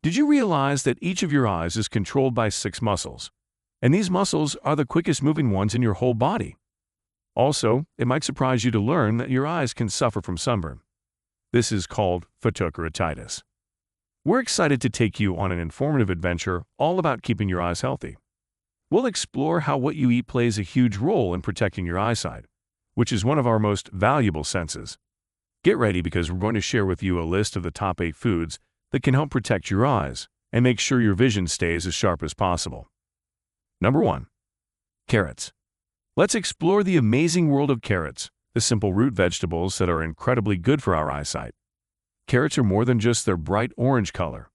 Did you realize that each of your eyes is controlled by 6 muscles? And these muscles are the quickest moving ones in your whole body. Also, it might surprise you to learn that your eyes can suffer from sunburn. This is called photokeratitis. We're excited to take you on an informative adventure all about keeping your eyes healthy. We'll explore how what you eat plays a huge role in protecting your eyesight, which is one of our most valuable senses. Get ready because we're going to share with you a list of the top 8 foods that can help protect your eyes and make sure your vision stays as sharp as possible. Number 1. Carrots. Let's explore the amazing world of carrots, the simple root vegetables that are incredibly good for our eyesight. Carrots are more than just their bright orange color.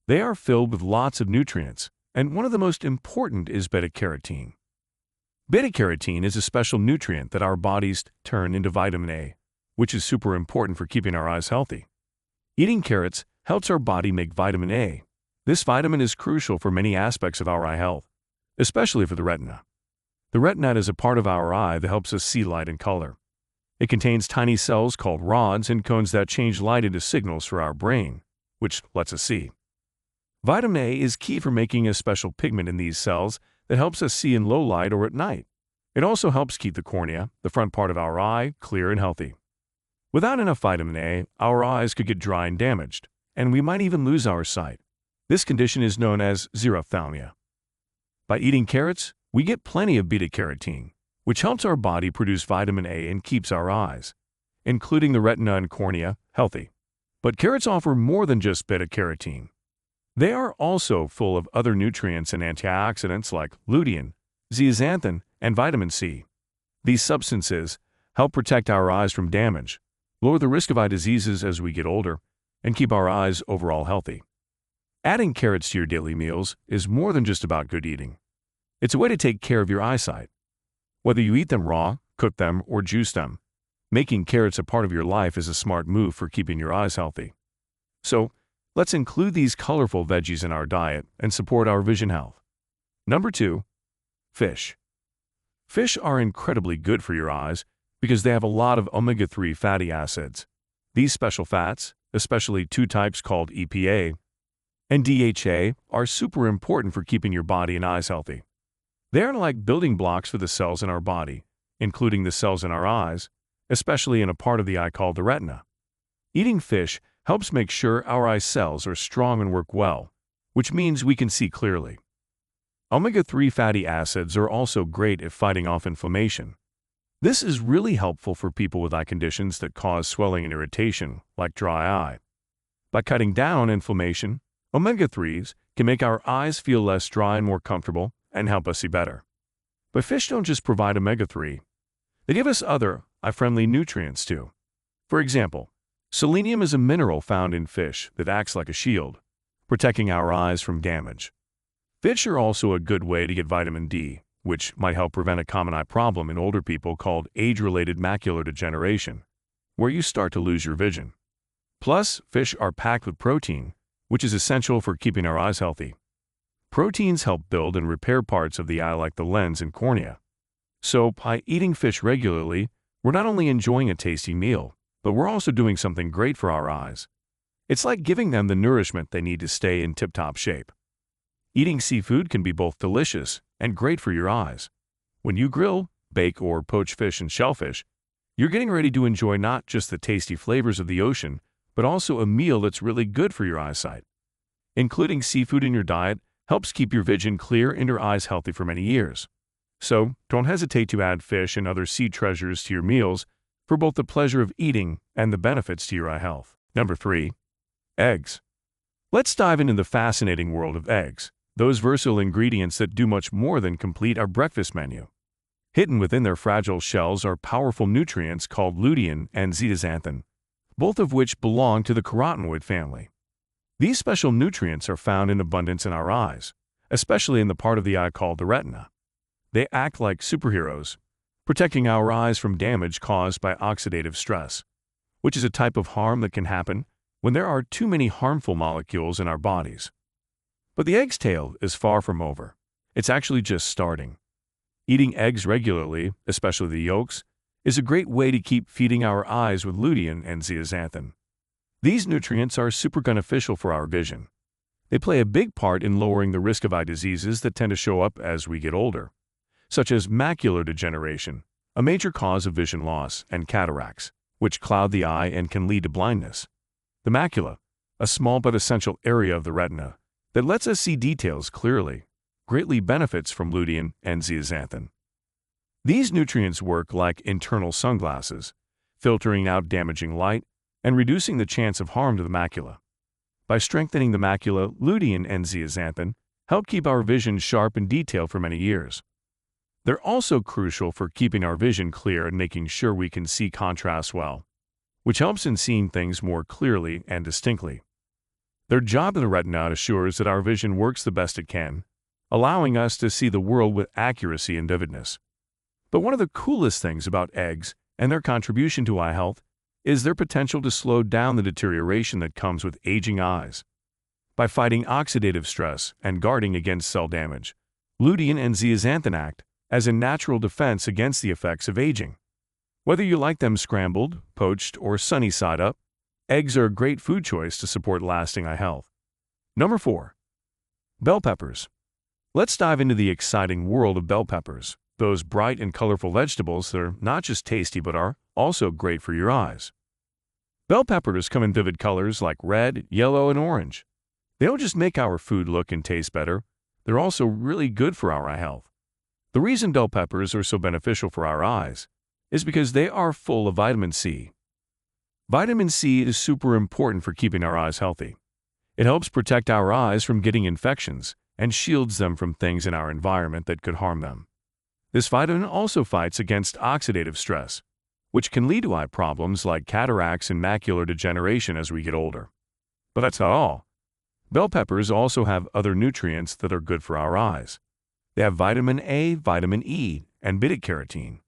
They are filled with lots of nutrients, and one of the most important is beta-carotene. Beta-carotene is a special nutrient that our bodies turn into vitamin A, which is super important for keeping our eyes healthy. Eating carrots helps our body make vitamin A. This vitamin is crucial for many aspects of our eye health, especially for the retina. The retina is a part of our eye that helps us see light and color. It contains tiny cells called rods and cones that change light into signals for our brain, which lets us see. Vitamin A is key for making a special pigment in these cells that helps us see in low light or at night. It also helps keep the cornea, the front part of our eye, clear and healthy. Without enough vitamin A, our eyes could get dry and damaged, and we might even lose our sight. This condition is known as xerophthalmia. By eating carrots, we get plenty of beta-carotene, which helps our body produce vitamin A and keeps our eyes, including the retina and cornea, healthy. But carrots offer more than just beta-carotene. They are also full of other nutrients and antioxidants like lutein, zeaxanthin, and vitamin C. These substances help protect our eyes from damage, lower the risk of eye diseases as we get older, and keep our eyes overall healthy. Adding carrots to your daily meals is more than just about good eating. It's a way to take care of your eyesight. Whether you eat them raw, cook them, or juice them, making carrots a part of your life is a smart move for keeping your eyes healthy. So, let's include these colorful veggies in our diet and support our vision health. Number 2. Fish. Fish are incredibly good for your eyes because they have a lot of omega-3 fatty acids. These special fats, especially 2 types called EPA and DHA, are super important for keeping your body and eyes healthy. They are like building blocks for the cells in our body, including the cells in our eyes, especially in a part of the eye called the retina. Eating fish helps make sure our eye cells are strong and work well, which means we can see clearly. Omega-3 fatty acids are also great at fighting off inflammation. This is really helpful for people with eye conditions that cause swelling and irritation, like dry eye. By cutting down on inflammation, omega-3s can make our eyes feel less dry and more comfortable and help us see better. But fish don't just provide omega-3. They give us other eye-friendly nutrients too. For example, selenium is a mineral found in fish that acts like a shield, protecting our eyes from damage. Fish are also a good way to get vitamin D, which might help prevent a common eye problem in older people called age-related macular degeneration, where you start to lose your vision. Plus, fish are packed with protein, which is essential for keeping our eyes healthy. Proteins help build and repair parts of the eye like the lens and cornea. So, by eating fish regularly, we're not only enjoying a tasty meal, but we're also doing something great for our eyes. It's like giving them the nourishment they need to stay in tip-top shape. Eating seafood can be both delicious and great for your eyes. When you grill, bake, or poach fish and shellfish, you're getting ready to enjoy not just the tasty flavors of the ocean, but also a meal that's really good for your eyesight. Including seafood in your diet helps keep your vision clear and your eyes healthy for many years. So, don't hesitate to add fish and other sea treasures to your meals for both the pleasure of eating and the benefits to your eye health. Number 3. Eggs. Let's dive into the fascinating world of eggs, those versatile ingredients that do much more than complete our breakfast menu. Hidden within their fragile shells are powerful nutrients called lutein and zeaxanthin, both of which belong to the carotenoid family. These special nutrients are found in abundance in our eyes, especially in the part of the eye called the retina. They act like superheroes, protecting our eyes from damage caused by oxidative stress, which is a type of harm that can happen when there are too many harmful molecules in our bodies. But the egg's tale is far from over. It's actually just starting. Eating eggs regularly, especially the yolks, is a great way to keep feeding our eyes with lutein and zeaxanthin. These nutrients are super beneficial for our vision. They play a big part in lowering the risk of eye diseases that tend to show up as we get older, such as macular degeneration, a major cause of vision loss, and cataracts, which cloud the eye and can lead to blindness. The macula, a small but essential area of the retina that lets us see details clearly, greatly benefits from lutein and zeaxanthin. These nutrients work like internal sunglasses, filtering out damaging light and reducing the chance of harm to the macula. By strengthening the macula, lutein and zeaxanthin help keep our vision sharp and detailed for many years. They're also crucial for keeping our vision clear and making sure we can see contrast well, which helps in seeing things more clearly and distinctly. Their job in the retina assures that our vision works the best it can, allowing us to see the world with accuracy and vividness. But one of the coolest things about eggs and their contribution to eye health is their potential to slow down the deterioration that comes with aging eyes. By fighting oxidative stress and guarding against cell damage, lutein and zeaxanthin act as a natural defense against the effects of aging. Whether you like them scrambled, poached, or sunny side up, eggs are a great food choice to support lasting eye health. Number 4. Bell peppers. Let's dive into the exciting world of bell peppers, those bright and colorful vegetables that are not just tasty but are also great for your eyes. Bell peppers come in vivid colors like red, yellow, and orange. They don't just make our food look and taste better, they're also really good for our eye health. The reason bell peppers are so beneficial for our eyes is because they are full of vitamin C. Vitamin C is super important for keeping our eyes healthy. It helps protect our eyes from getting infections and shields them from things in our environment that could harm them. This vitamin also fights against oxidative stress, which can lead to eye problems like cataracts and macular degeneration as we get older. But that's not all. Bell peppers also have other nutrients that are good for our eyes. They have vitamin A, vitamin E, and beta-carotene.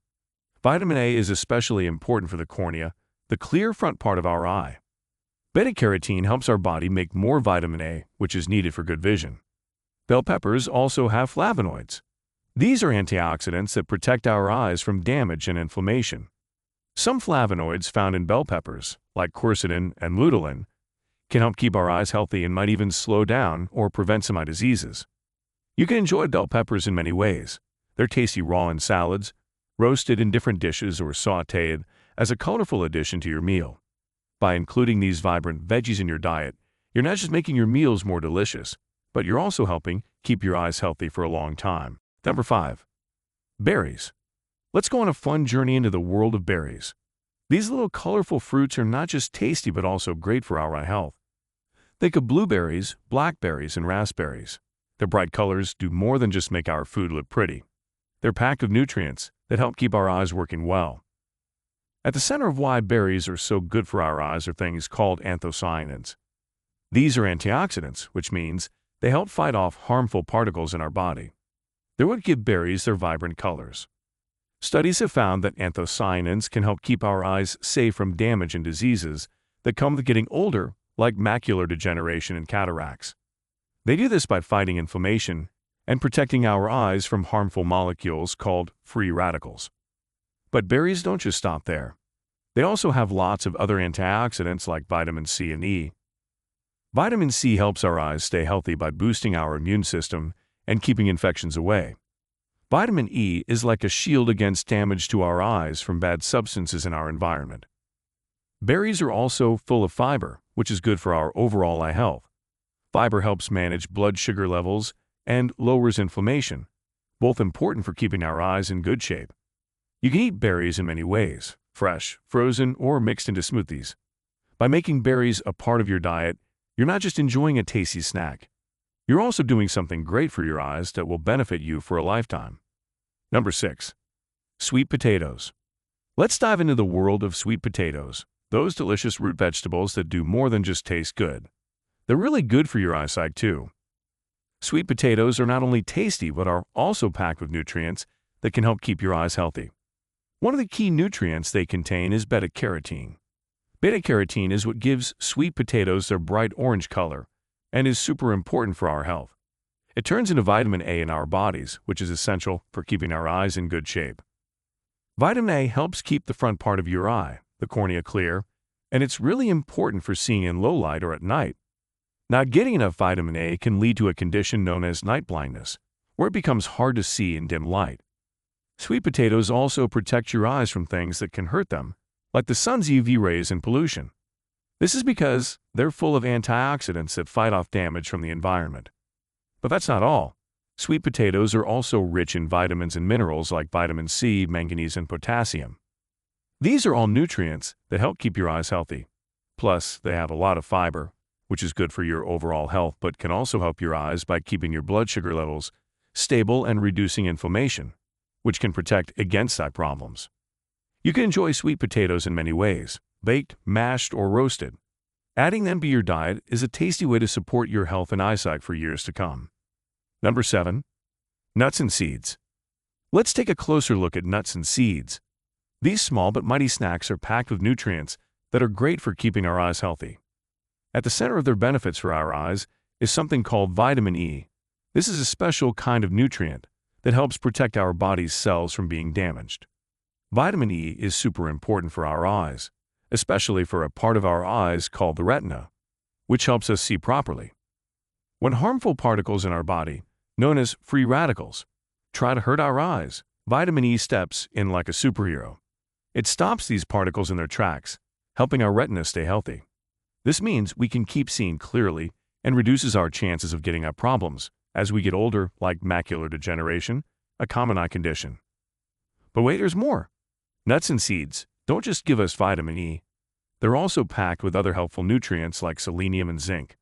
Vitamin A is especially important for the cornea, the clear front part of our eye. Beta-carotene helps our body make more vitamin A, which is needed for good vision. Bell peppers also have flavonoids. These are antioxidants that protect our eyes from damage and inflammation. Some flavonoids found in bell peppers, like quercetin and lutein, can help keep our eyes healthy and might even slow down or prevent some eye diseases. You can enjoy bell peppers in many ways. They're tasty raw in salads, roasted in different dishes, or sautéed as a colorful addition to your meal. By including these vibrant veggies in your diet, you're not just making your meals more delicious, but you're also helping keep your eyes healthy for a long time. Number 5. Berries. Let's go on a fun journey into the world of berries. These little colorful fruits are not just tasty but also great for our eye health. Think of blueberries, blackberries, and raspberries. Their bright colors do more than just make our food look pretty. They're packed with nutrients that help keep our eyes working well. At the center of why berries are so good for our eyes are things called anthocyanins. These are antioxidants, which means they help fight off harmful particles in our body. They're what give berries their vibrant colors. Studies have found that anthocyanins can help keep our eyes safe from damage and diseases that come with getting older, like macular degeneration and cataracts. They do this by fighting inflammation and protecting our eyes from harmful molecules called free radicals. But berries don't just stop there. They also have lots of other antioxidants like vitamin C and E. Vitamin C helps our eyes stay healthy by boosting our immune system and keeping infections away. Vitamin E is like a shield against damage to our eyes from bad substances in our environment. Berries are also full of fiber, which is good for our overall eye health. Fiber helps manage blood sugar levels and lowers inflammation, both important for keeping our eyes in good shape. You can eat berries in many ways, fresh, frozen, or mixed into smoothies. By making berries a part of your diet, you're not just enjoying a tasty snack. You're also doing something great for your eyes that will benefit you for a lifetime. Number 6. Sweet potatoes. Let's dive into the world of sweet potatoes, those delicious root vegetables that do more than just taste good. They're really good for your eyesight too. Sweet potatoes are not only tasty but are also packed with nutrients that can help keep your eyes healthy. One of the key nutrients they contain is beta-carotene. Beta-carotene is what gives sweet potatoes their bright orange color and is super important for our health. It turns into vitamin A in our bodies, which is essential for keeping our eyes in good shape. Vitamin A helps keep the front part of your eye, the cornea, clear, and it's really important for seeing in low light or at night. Not getting enough vitamin A can lead to a condition known as night blindness, where it becomes hard to see in dim light. Sweet potatoes also protect your eyes from things that can hurt them, like the sun's UV rays and pollution. This is because they're full of antioxidants that fight off damage from the environment. But that's not all. Sweet potatoes are also rich in vitamins and minerals like vitamin C, manganese, and potassium. These are all nutrients that help keep your eyes healthy. Plus, they have a lot of fiber, which is good for your overall health but can also help your eyes by keeping your blood sugar levels stable and reducing inflammation, which can protect against eye problems. You can enjoy sweet potatoes in many ways: baked, mashed, or roasted. Adding them to your diet is a tasty way to support your health and eyesight for years to come. Number 7. Nuts and seeds. Let's take a closer look at nuts and seeds. These small but mighty snacks are packed with nutrients that are great for keeping our eyes healthy. At the center of their benefits for our eyes is something called vitamin E. This is a special kind of nutrient that helps protect our body's cells from being damaged. Vitamin E is super important for our eyes, especially for a part of our eyes called the retina, which helps us see properly. When harmful particles in our body, known as free radicals, try to hurt our eyes, vitamin E steps in like a superhero. It stops these particles in their tracks, helping our retina stay healthy. This means we can keep seeing clearly and reduces our chances of getting eye problems as we get older, like macular degeneration, a common eye condition. But wait, there's more. Nuts and seeds don't just give us vitamin E. They're also packed with other helpful nutrients like selenium and zinc.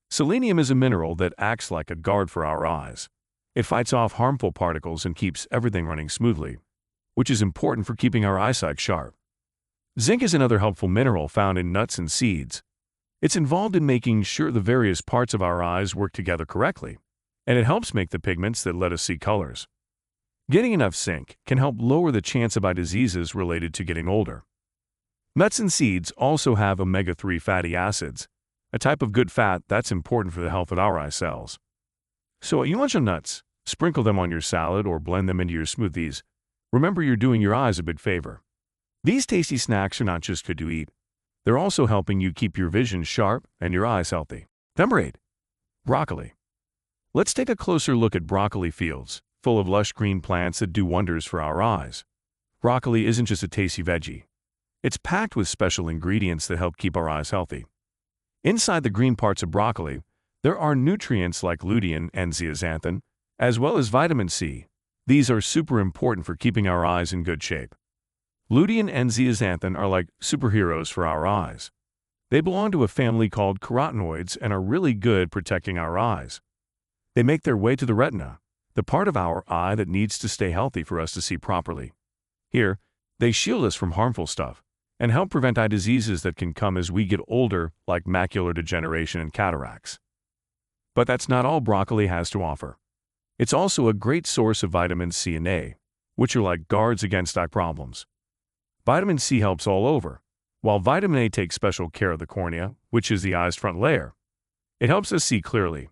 Selenium is a mineral that acts like a guard for our eyes. It fights off harmful particles and keeps everything running smoothly, which is important for keeping our eyesight sharp. Zinc is another helpful mineral found in nuts and seeds. It's involved in making sure the various parts of our eyes work together correctly, and it helps make the pigments that let us see colors. Getting enough zinc can help lower the chance of eye diseases related to getting older. Nuts and seeds also have omega-3 fatty acids, a type of good fat that's important for the health of our eye cells. So when you munch on nuts, sprinkle them on your salad or blend them into your smoothies. Remember, you're doing your eyes a big favor. These tasty snacks are not just good to eat, they're also helping you keep your vision sharp and your eyes healthy. Number 8. Broccoli. Let's take a closer look at broccoli fields, full of lush green plants that do wonders for our eyes. Broccoli isn't just a tasty veggie. It's packed with special ingredients that help keep our eyes healthy. Inside the green parts of broccoli, there are nutrients like lutein and zeaxanthin, as well as vitamin C. These are super important for keeping our eyes in good shape. Lutein and zeaxanthin are like superheroes for our eyes. They belong to a family called carotenoids and are really good protecting our eyes. They make their way to the retina, the part of our eye that needs to stay healthy for us to see properly. Here, they shield us from harmful stuff and help prevent eye diseases that can come as we get older, like macular degeneration and cataracts. But that's not all broccoli has to offer. It's also a great source of vitamins C and A, which are like guards against eye problems. Vitamin C helps all over, while vitamin A takes special care of the cornea, which is the eye's front layer. It helps us see clearly.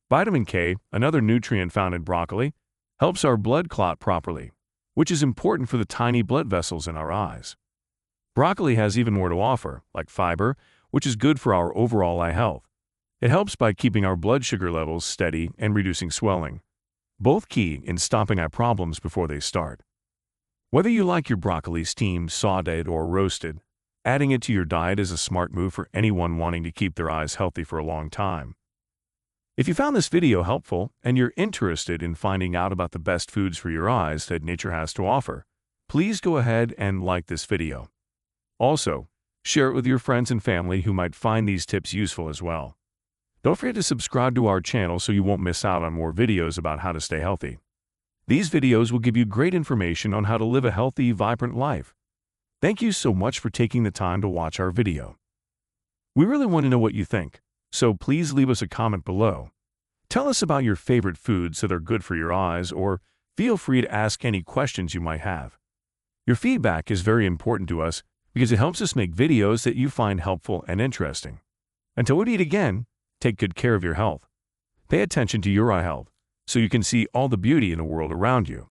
Vitamin K, another nutrient found in broccoli, helps our blood clot properly, which is important for the tiny blood vessels in our eyes. Broccoli has even more to offer, like fiber, which is good for our overall eye health. It helps by keeping our blood sugar levels steady and reducing swelling, both key in stopping eye problems before they start. Whether you like your broccoli steamed, sautéed, or roasted, adding it to your diet is a smart move for anyone wanting to keep their eyes healthy for a long time. If you found this video helpful and you're interested in finding out about the best foods for your eyes that nature has to offer, please go ahead and like this video. Also, share it with your friends and family who might find these tips useful as well. Don't forget to subscribe to our channel so you won't miss out on more videos about how to stay healthy. These videos will give you great information on how to live a healthy, vibrant life. Thank you so much for taking the time to watch our video. We really want to know what you think, so please leave us a comment below. Tell us about your favorite foods that are good for your eyes, or feel free to ask any questions you might have. Your feedback is very important to us because it helps us make videos that you find helpful and interesting. Until we meet again, take good care of your health. Pay attention to your eye health so you can see all the beauty in the world around you.